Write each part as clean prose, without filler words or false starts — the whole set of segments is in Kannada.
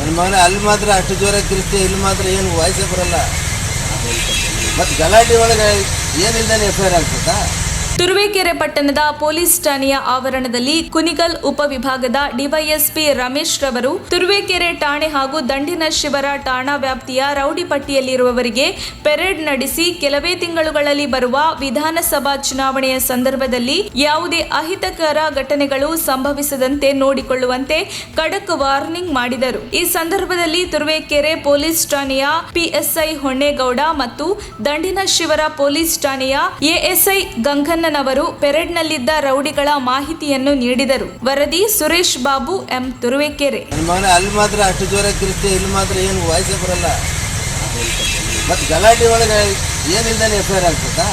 ನನ್ನ ಮಗನ ಅಲ್ಲಿ ಮಾತ್ರ ಅಷ್ಟು ಜೋರಾಗಿ ತಿರುಗ್ತೀಯ, ಇಲ್ಲಿ ಮಾತ್ರ ಏನು ವಾಯ್ಸೇ ಬರಲ್ಲ. ಮತ್ತು ಗಲಾಟೆ ಒಳಗೆ ಏನಿಲ್ದಾನೆ ಎಫ್ ಐ ಆರ್ ಆಗ್ತದಾ? ತುರುವೇಕೆರೆ ಪಟ್ಟಣದ ಪೊಲೀಸ್ ಠಾಣೆಯ ಆವರಣದಲ್ಲಿ ಕುಣಿಗಲ್ ಉಪವಿಭಾಗದ ಡಿವೈಎಸ್ಪಿ ರಮೇಶ್ ರವರು ತುರುವೇಕೆರೆ ಠಾಣೆ ಹಾಗೂ ದಂಡಿನಶಿವರ ಠಾಣಾ ವ್ಯಾಪ್ತಿಯ ರೌಡಿ ಪಟ್ಟಿಯಲ್ಲಿರುವವರಿಗೆ ಪೆರೇಡ್ ನಡೆಸಿ ಕೆಲವೇ ತಿಂಗಳುಗಳಲ್ಲಿ ಬರುವ ವಿಧಾನಸಭಾ ಚುನಾವಣೆಯ ಸಂದರ್ಭದಲ್ಲಿ ಯಾವುದೇ ಅಹಿತಕರ ಘಟನೆಗಳು ಸಂಭವಿಸದಂತೆ ನೋಡಿಕೊಳ್ಳುವಂತೆ ಖಡಕ್ ವಾರ್ನಿಂಗ್ ಮಾಡಿದರು. ಈ ಸಂದರ್ಭದಲ್ಲಿ ತುರುವೇಕೆರೆ ಪೊಲೀಸ್ ಠಾಣೆಯ ಪಿಎಸ್ಐ ಹೊನ್ನೇಗೌಡ ಮತ್ತು ದಂಡಿನಶಿವರ ಪೊಲೀಸ್ ಠಾಣೆಯ ಎಎಸ್ಐ ಗಂಗನ್ನ ನವರು ಪೆರೇಡ್ನಲ್ಲಿದ್ದ ರೌಡಿಗಳ ಮಾಹಿತಿಯನ್ನು ನೀಡಿದರು. ವರದಿ ಸುರೇಶ್ ಬಾಬು ಎಂ, ತುರುವೇಕೆರೆ. ನನ್ನ ಮಗನ ಅಲ್ಲಿ ಮಾತ್ರ ಅಷ್ಟು ಜೋರಾಗಿ ತಿರುಗ್ತೀಯ, ಇಲ್ಲಿ ಮಾತ್ರ ಏನು ವಾಯ್ಸೇ ಬರಲ್ಲ. ಮತ್ತು ಗಲಾಟೆ ಒಳಗೆ ಏನಿಲ್ದಾನೆ ಎಫ್ ಐ ಆರ್ ಆಗ್ತದಾ?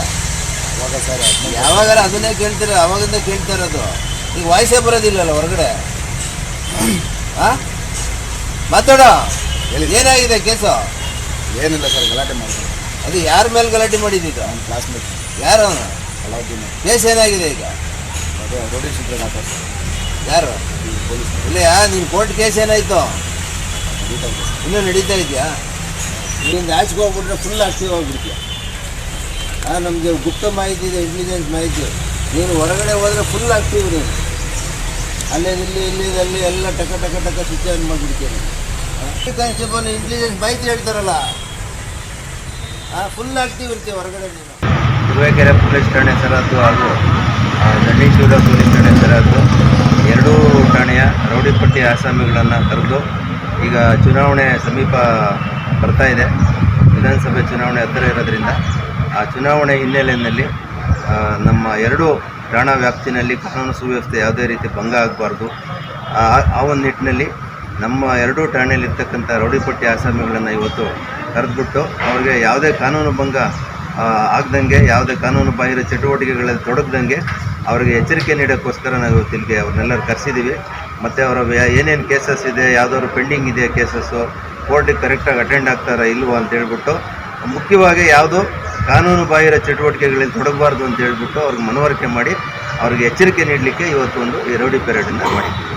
ಯಾವಾಗಾರ ಅದನ್ನೇ ಕೇಳ್ತೀರ, ಅವಾಗಿಂದ ಕೇಳ್ತಾ ಇರೋದು. ಈಗ ವಾಯ್ಸೇ ಬರೋದಿಲ್ಲಲ್ಲ ಹೊರಗಡೆ. ಹಾಂ ಮಾತಾಡೋ, ಏನಾಗಿದೆ ಕೇಸು? ಏನಿಲ್ಲ ಸರ್, ಗಲಾಟೆ ಮಾಡಿದ್ರು. ಅದು ಯಾರ ಮೇಲೆ ಗಲಾಟೆ ಮಾಡಿದ್ದು? ನನ್ನ ಕ್ಲಾಸ್ಮೇಟ್. ಯಾರು? ಕೇಸ್ ಏನಾಗಿದೆ ಈಗ? ಅದೇ ರೋಡಿ ಶೀಟ್ರೆ ಸರ್. ಯಾರು? ಪೊಲೀಸ್ ಇಲ್ಲ, ನೀನು ಕೋರ್ಟ್ ಕೇಸ್ ಏನಾಯ್ತು? ಇನ್ನೂ ನಡೀತಾ ಇದೆಯಾ? ನೀನು ಆಚೆಗೆ ಹೋಗ್ಬಿಟ್ರೆ ಫುಲ್ ಆಕ್ಟಿವ್ ಆಗಿಬಿಡ್ತೀಯ. ನಮಗೆ ಗುಪ್ತ ಮಾಹಿತಿ ಇದೆ, ಇಂಟೆಲಿಜೆನ್ಸ್ ಮಾಹಿತಿ. ನೀನು ಹೊರಗಡೆ ಹೋದರೆ ಫುಲ್ ಆಕ್ಟಿವ್. ನೀನು ಅಲ್ಲೇ ಇಲ್ಲಿ ಅಲ್ಲಿ ಎಲ್ಲ ಟಕ ಟಕ ಟಕ ಸ್ವಿಚ್ ಆನ್ ಮಾಡಿಬಿಡ್ತೀನಿ. ಕಾನ್ಸ್ಟೇಬಲ್ ಇಂಟೆಲಿಜೆನ್ಸ್ ಮಾಹಿತಿ ಹೇಳ್ತಾರಲ್ಲ, ಫುಲ್ ಆಕ್ಟಿವ್ ಇರ್ತೀವಿ ಹೊರಗಡೆ ನೀನು. ತುರುವೇಕೆರೆ ಪೊಲೀಸ್ ಠಾಣೆ ಸರಹದ್ದು ಹಾಗೂ ದಂಡಿನಶಿವರ ಪೊಲೀಸ್ ಠಾಣೆ ಸರಹದ್ದು ಎರಡೂ ಠಾಣೆಯ ರೌಡಿ ಪಟ್ಟಿ ಆಸಾಮಿಗಳನ್ನು ಕರೆದು, ಈಗ ಚುನಾವಣೆ ಸಮೀಪ ಬರ್ತಾ ಇದೆ. ವಿಧಾನಸಭೆ ಚುನಾವಣೆ ಹತ್ತಿರ ಇರೋದ್ರಿಂದ ಆ ಚುನಾವಣೆ ಹಿನ್ನೆಲೆಯಲ್ಲಿ ನಮ್ಮ ಎರಡೂ ಠಾಣಾ ವ್ಯಾಪ್ತಿನಲ್ಲಿ ಕಾನೂನು ಸುವ್ಯವಸ್ಥೆ ಯಾವುದೇ ರೀತಿ ಭಂಗ ಆಗಬಾರ್ದು. ಆ ಒಂದು ನಿಟ್ಟಿನಲ್ಲಿ ನಮ್ಮ ಎರಡೂ ಠಾಣೆಯಲ್ಲಿರ್ತಕ್ಕಂಥ ರೌಡಿ ಪಟ್ಟಿ ಆಸಾಮಿಗಳನ್ನು ಇವತ್ತು ಕರೆದುಬಿಟ್ಟು ಅವ್ರಿಗೆ ಯಾವುದೇ ಕಾನೂನು ಭಂಗ ಆಗದಂಗೆ, ಯಾವುದೇ ಕಾನೂನು ಬಾಹಿರ ಚಟುವಟಿಕೆಗಳಲ್ಲಿ ತೊಡಗದಂಗೆ ಅವರಿಗೆ ಎಚ್ಚರಿಕೆ ನೀಡೋಕ್ಕೋಸ್ಕರ ನಾವು ಇಲ್ಲಿಗೆ ಅವ್ರನ್ನೆಲ್ಲರೂ ಕರೆಸಿದ್ದೀವಿ. ಮತ್ತು ಅವರ ಏನೇನು ಕೇಸಸ್ ಇದೆ, ಯಾವುದಾದ್ರು ಪೆಂಡಿಂಗ್ ಇದೆ ಕೇಸಸ್ಸು, ಕೋರ್ಟಿಗೆ ಕರೆಕ್ಟಾಗಿ ಅಟೆಂಡ್ ಆಗ್ತಾರಾ ಇಲ್ವೋ ಅಂತ ಹೇಳ್ಬಿಟ್ಟು, ಮುಖ್ಯವಾಗಿ ಯಾವುದೋ ಕಾನೂನು ಬಾಹಿರ ಚಟುವಟಿಕೆಗಳಲ್ಲಿ ತೊಡಗಬಾರ್ದು ಅಂತ ಹೇಳ್ಬಿಟ್ಟು ಅವ್ರಿಗೆ ಮನವರಿಕೆ ಮಾಡಿ ಅವ್ರಿಗೆ ಎಚ್ಚರಿಕೆ ನೀಡಲಿಕ್ಕೆ ಇವತ್ತು ಒಂದು ಈ ರೌಡಿ ಪೆರೇಡನ್ನು ಮಾಡಿದ್ದೀವಿ.